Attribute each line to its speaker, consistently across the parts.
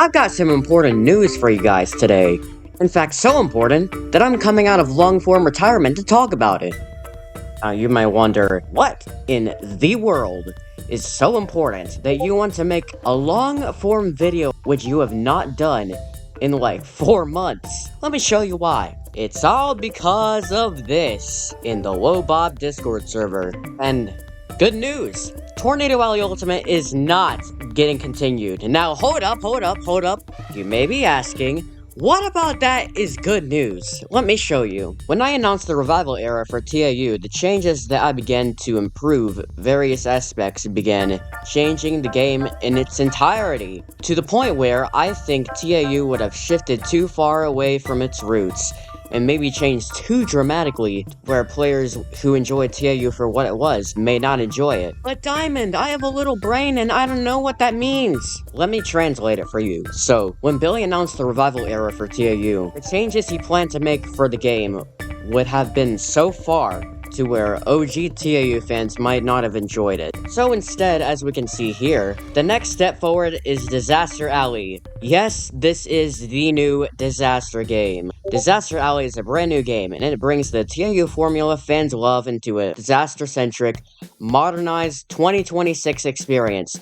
Speaker 1: I've got some important news for you guys today. In fact, so important that I'm coming out of long-form retirement to talk about it. You might wonder, what in the world is so important that you want to make a long-form video which you have not done in like 4 months? Let me show you why. It's all because of this in the WoBob Discord server. And good news! Tornadoalley Ultimate is not getting continued. Now, hold up. You may be asking, what about that is good news? Let me show you. When I announced the revival era for TAU, the changes that I began to improve various aspects began changing the game in its entirety, to the point where I think TAU would have shifted too far away from its roots, and maybe changed too dramatically, where players who enjoyed TAU for what it was may not enjoy it. But Diamond, I have a little brain and I don't know what that means. Let me translate it for you. So, when Billy announced the revival era for TAU, the changes he planned to make for the game would have been so far to where OG TAU fans might not have enjoyed it. So instead, as we can see here, the next step forward is Disasteralley. Yes, this is the new Disaster game. Disasteralley is a brand new game, and it brings the TAU formula fans love into a disaster-centric, modernized 2026 experience.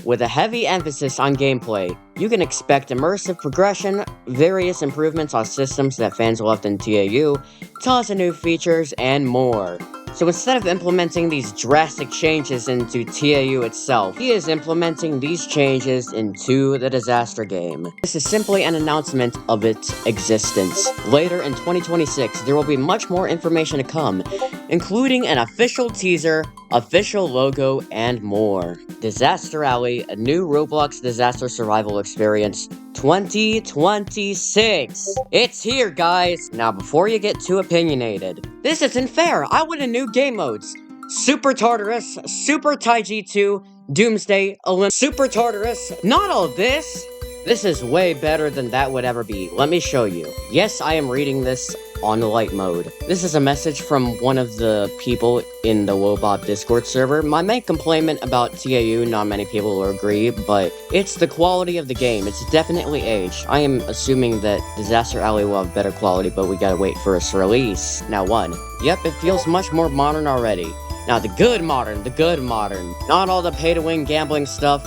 Speaker 1: With a heavy emphasis on gameplay, you can expect immersive progression, various improvements on systems that fans loved in TAU, tons of new features, and more. So instead of implementing these drastic changes into TAU itself, he is implementing these changes into the Disaster game. This is simply an announcement of its existence. Later in 2026, there will be much more information to come, including an official teaser, official logo, and more. Disasteralley, a new Roblox disaster survival experience, 2026. It's here, guys. Now, before you get too opinionated, this isn't fair. I wanted new game modes. Super Tartarus, Super Taiji 2, Doomsday, Super Tartarus. Not all this. This is way better than that would ever be. Let me show you. Yes, I am reading this on light mode. This is a message from one of the people in the WoBob Discord server. My main complaint about TAU, not many people will agree, but it's the quality of the game. It's definitely aged. I am assuming that Disasteralley will have better quality, but we gotta wait for its release. Now, yep, it feels much more modern already. Now, the good modern. Not all the pay-to-win gambling stuff.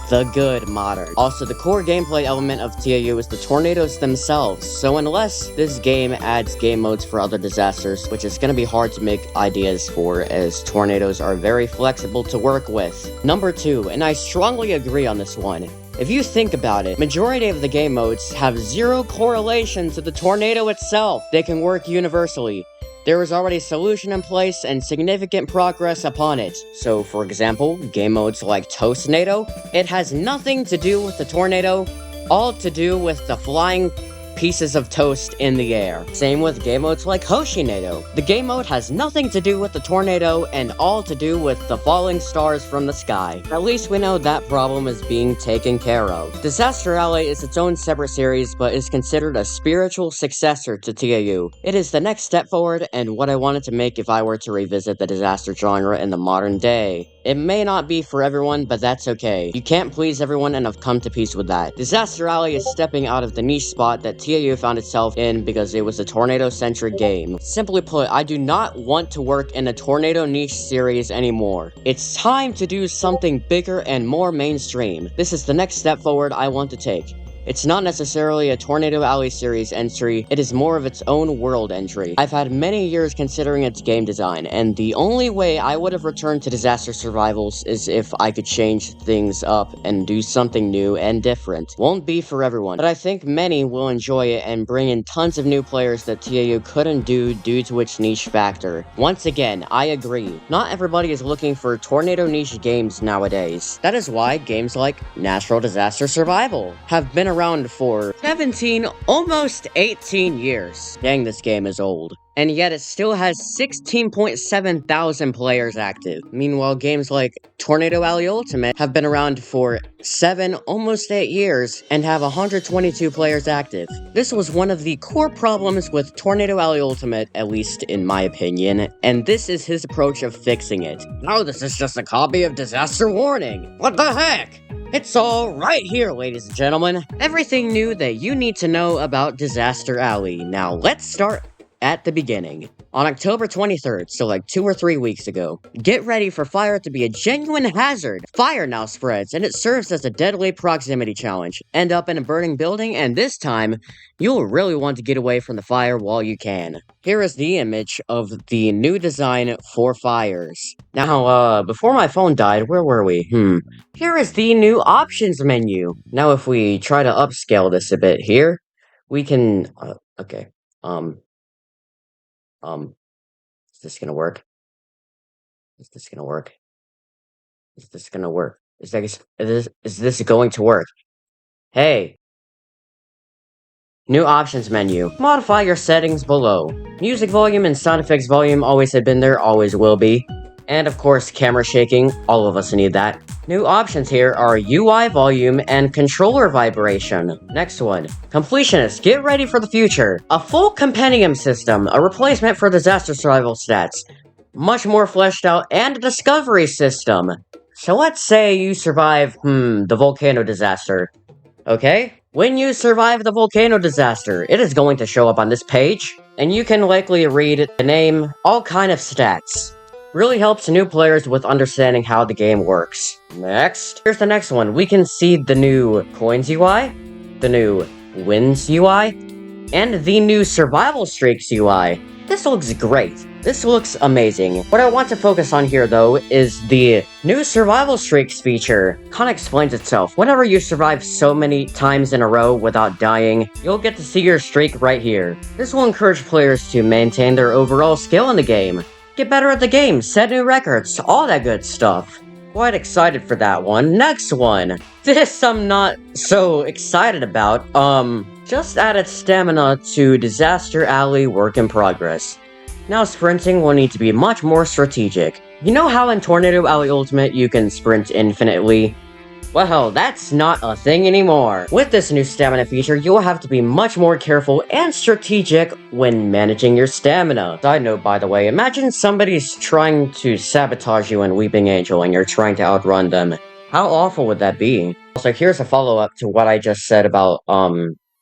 Speaker 1: The good modern. Also, the core gameplay element of TAU is the tornadoes themselves, so unless this game adds game modes for other disasters, which is gonna be hard to make ideas for, as tornadoes are very flexible to work with. Number 2, and I strongly agree on this one. If you think about it, majority of the game modes have zero correlation to the tornado itself. They can work universally. There is already a solution in place and significant progress upon it. So, for example, game modes like Toastnado, it has nothing to do with the tornado, all to do with the flying pieces of toast in the air. Same with game modes like Hoshinado. The game mode has nothing to do with the tornado and all to do with the falling stars from the sky. At least we know that problem is being taken care of. Disasteralley is its own separate series, but is considered a spiritual successor to TAU. It is the next step forward and what I wanted to make if I were to revisit the disaster genre in the modern day. It may not be for everyone, but that's okay. You can't please everyone, and I've come to peace with that. Disasteralley is stepping out of the niche spot that TAU found itself in because it was a tornado-centric game. Simply put, I do not want to work in a tornado niche series anymore. It's time to do something bigger and more mainstream. This is the next step forward I want to take. It's not necessarily a Tornadoalley series entry, it is more of its own world entry. I've had many years considering its game design, and the only way I would have returned to Disaster Survivals is if I could change things up and do something new and different. Won't be for everyone, but I think many will enjoy it and bring in tons of new players that TAU couldn't do due to its niche factor. Once again, I agree. Not everybody is looking for tornado niche games nowadays. That is why games like Natural Disaster Survival have been around for 17, almost 18 years. Dang, this game is old. And yet it still has 16.7 thousand players active. Meanwhile, games like Tornadoalley Ultimate have been around for 7, almost 8 years, and have 122 players active. This was one of the core problems with Tornadoalley Ultimate, at least in my opinion, and this is his approach of fixing it. No, this is just a copy of Disaster Warning. What the heck? It's all right here, ladies and gentlemen. Everything new that you need to know about Disaster Alley. Now, let's start at the beginning. On October 23rd, so like 2 or 3 weeks ago, get ready for fire to be a genuine hazard. Fire now spreads, and it serves as a deadly proximity challenge. End up in a burning building, and this time, you'll really want to get away from the fire while you can. Here is the image of the new design for fires. Now, before my phone died, where were we? Here is the new options menu. Now, if we try to upscale this a bit here, we can, okay, is this gonna work? Is this gonna work? Is this gonna work? Is this going to work? Hey! New options menu. Modify your settings below. Music volume and sound effects volume always have been there, always will be. And of course, camera shaking, all of us need that. New options here are UI volume and controller vibration. Next one. Completionists, get ready for the future. A full compendium system, a replacement for disaster survival stats. Much more fleshed out, and a discovery system. So let's say you survive, the volcano disaster. Okay? When you survive the volcano disaster, it is going to show up on this page, and you can likely read the name, all kind of stats. Really helps new players with understanding how the game works. Next. Here's the next one. We can see the new coins UI, the new wins UI, and the new survival streaks UI. This looks great. This looks amazing. What I want to focus on here, though, is the new survival streaks feature. Kinda explains itself. Whenever you survive so many times in a row without dying, you'll get to see your streak right here. This will encourage players to maintain their overall skill in the game. Get better at the game, set new records, all that good stuff. Quite excited for that one. Next one. This I'm not so excited about. Just added stamina to Disaster Alley Work in Progress. Now sprinting will need to be much more strategic. You know how in Tornadoalley Ultimate you can sprint infinitely? Well, that's not a thing anymore. With this new stamina feature, you'll have to be much more careful and strategic when managing your stamina. Side note, by the way, imagine somebody's trying to sabotage you in Weeping Angel and you're trying to outrun them. How awful would that be? Also, here's a follow-up to what I just said about,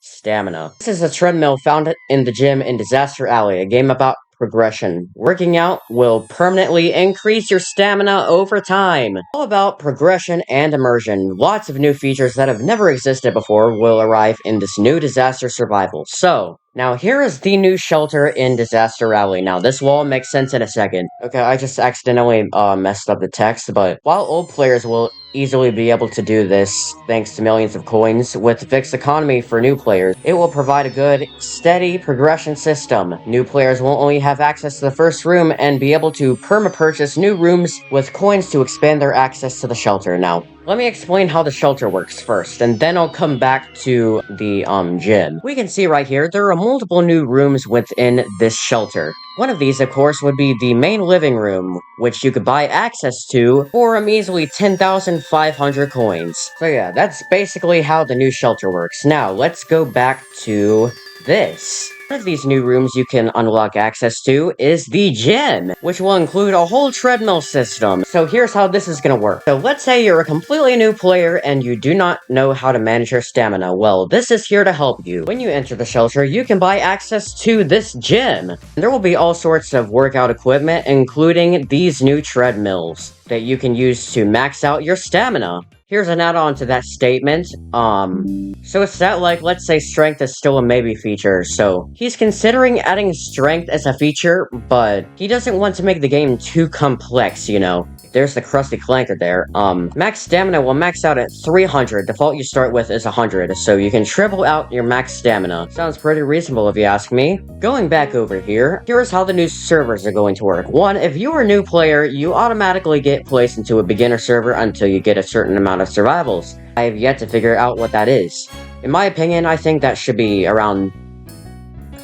Speaker 1: stamina. This is a treadmill found in the gym in Disaster Alley, a game about progression. Working out will permanently increase your stamina over time. All about progression and immersion. Lots of new features that have never existed before will arrive in this new disaster survival. So, now here is the new shelter in Disaster Alley. Now this will all make sense in a second. Okay, I just accidentally messed up the text, but while old players will easily be able to do this thanks to millions of coins, with fixed economy for new players, it will provide a good, steady progression system. New players will only have access to the first room and be able to perma-purchase new rooms with coins to expand their access to the shelter. Now, let me explain how the shelter works first, and then I'll come back to the, gym. We can see right here, there are multiple new rooms within this shelter. One of these, of course, would be the main living room, which you could buy access to for a measly 10,500 coins. So yeah, that's basically how the new shelter works. Now, let's go back to this. One of these new rooms you can unlock access to is the gym, which will include a whole treadmill system. So here's how this is gonna work. So let's say you're a completely new player and you do not know how to manage your stamina. Well, this is here to help you. When you enter the shelter, you can buy access to this gym. There will be all sorts of workout equipment, including these new treadmills that you can use to max out your stamina. Here's an add-on to that statement. So it's that, like, let's say strength is still a maybe feature, so he's considering adding strength as a feature, but he doesn't want to make the game too complex, you know. There's the crusty clanker there. Max stamina will max out at 300. Default you start with is 100, so you can triple out your max stamina. Sounds pretty reasonable if you ask me. Going back over here, here's how the new servers are going to work. One, if you're a new player, you automatically get placed into a beginner server until you get a certain amount of survivals. I have yet to figure out what that is. In my opinion, I think that should be around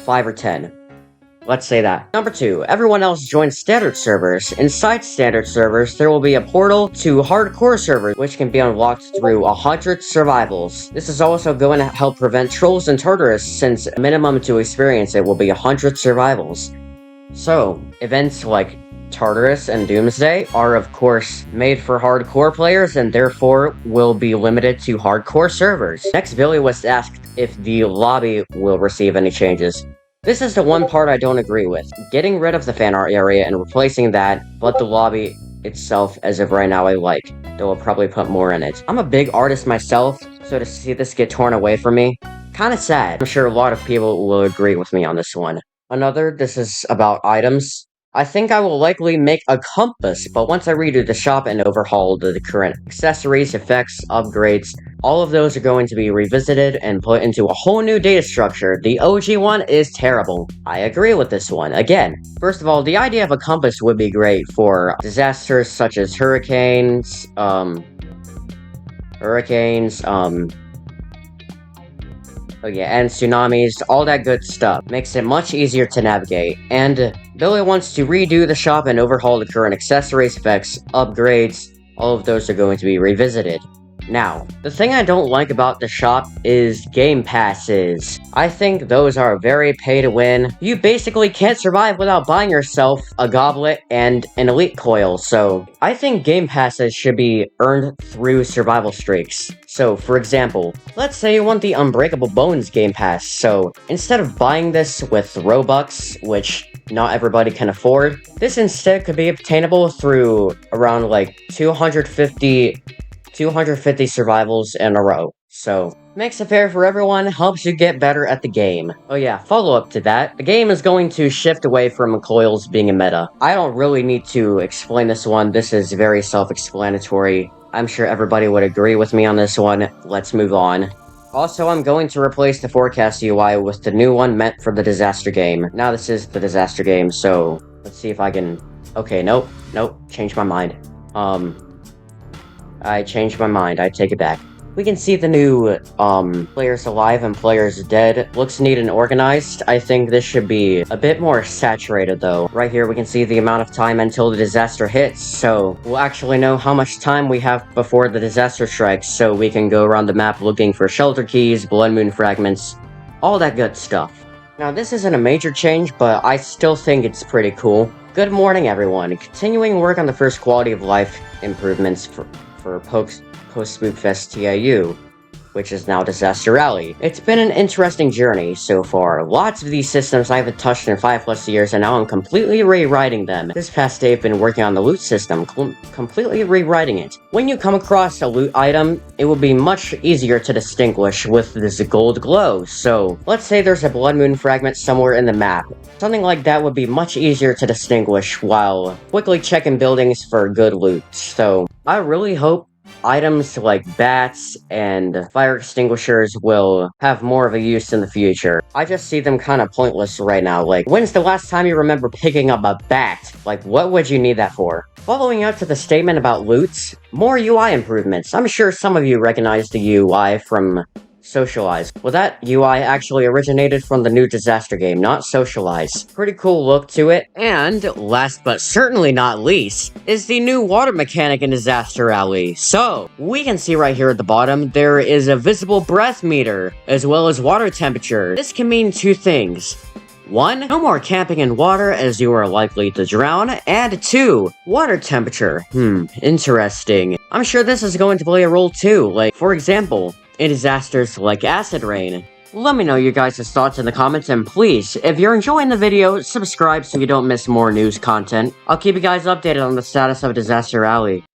Speaker 1: 5 or 10. Let's say that. Number 2, everyone else joins standard servers. Inside standard servers, there will be a portal to hardcore servers, which can be unlocked through 100 survivals. This is also going to help prevent trolls and Tartarus, since minimum to experience it will be 100 survivals. So, events like Tartarus and Doomsday are, of course, made for hardcore players and therefore will be limited to hardcore servers. Next, Billy was asked if the lobby will receive any changes. This is the one part I don't agree with. Getting rid of the fan art area and replacing that, but the lobby itself, as of right now, I like. They will probably put more in it. I'm a big artist myself, so to see this get torn away from me, kinda sad. I'm sure a lot of people will agree with me on this one. This is about items. I think I will likely make a compass, but once I redo the shop and overhaul the current accessories, effects, upgrades, all of those are going to be revisited and put into a whole new data structure. The OG one is terrible. I agree with this one. Again, first of all, the idea of a compass would be great for disasters such as hurricanes, oh yeah, and tsunamis, all that good stuff. Makes it much easier to navigate. And Billy wants to redo the shop and overhaul the current accessories, effects, upgrades. All of those are going to be revisited. Now, the thing I don't like about the shop is game passes. I think those are very pay to win. You basically can't survive without buying yourself a goblet and an elite coil, so I think game passes should be earned through survival streaks. So, for example, let's say you want the Unbreakable Bones game pass, so instead of buying this with Robux, which not everybody can afford, this instead could be obtainable through around like 250 survivals in a row. So, makes it fair for everyone, helps you get better at the game. Oh yeah, follow-up to that, the game is going to shift away from coils being a meta. I don't really need to explain this one, this is very self-explanatory. I'm sure everybody would agree with me on this one. Let's move on. Also, I'm going to replace the forecast UI with the new one meant for the disaster game. Now this is the disaster game, so let's see if I can... Okay, nope, changed my mind. I changed my mind, I take it back. We can see the new, players alive and players dead. Looks neat and organized. I think this should be a bit more saturated, though. Right here, we can see the amount of time until the disaster hits, so we'll actually know how much time we have before the disaster strikes, so we can go around the map looking for shelter keys, blood moon fragments, all that good stuff. Now, this isn't a major change, but I still think it's pretty cool. Good morning, everyone. Continuing work on the first quality of life improvements for post-Spookfest TIU, which is now Disasteralley. It's been an interesting journey so far. Lots of these systems I haven't touched in 5+ years, and now I'm completely rewriting them. This past day I've been working on the loot system, completely rewriting it. When you come across a loot item, it will be much easier to distinguish with this gold glow. So, let's say there's a blood moon fragment somewhere in the map. Something like that would be much easier to distinguish while quickly checking buildings for good loot. So, I really hope items like bats and fire extinguishers will have more of a use in the future. I just see them kind of pointless right now. Like, when's the last time you remember picking up a bat? Like, what would you need that for? Following up to the statement about loots, more UI improvements. I'm sure some of you recognize the UI from Socialize. Well, that UI actually originated from the new disaster game, not Socialize. Pretty cool look to it. And, last but certainly not least, is the new water mechanic in Disasteralley. So, we can see right here at the bottom, there is a visible breath meter, as well as water temperature. This can mean two things. 1. No more camping in water as you are likely to drown, and 2. Water temperature. Interesting. I'm sure this is going to play a role too, like, for example, in disasters like acid rain. Let me know your guys' thoughts in the comments, and please, if you're enjoying the video, subscribe so you don't miss more news content. I'll keep you guys updated on the status of Disasteralley.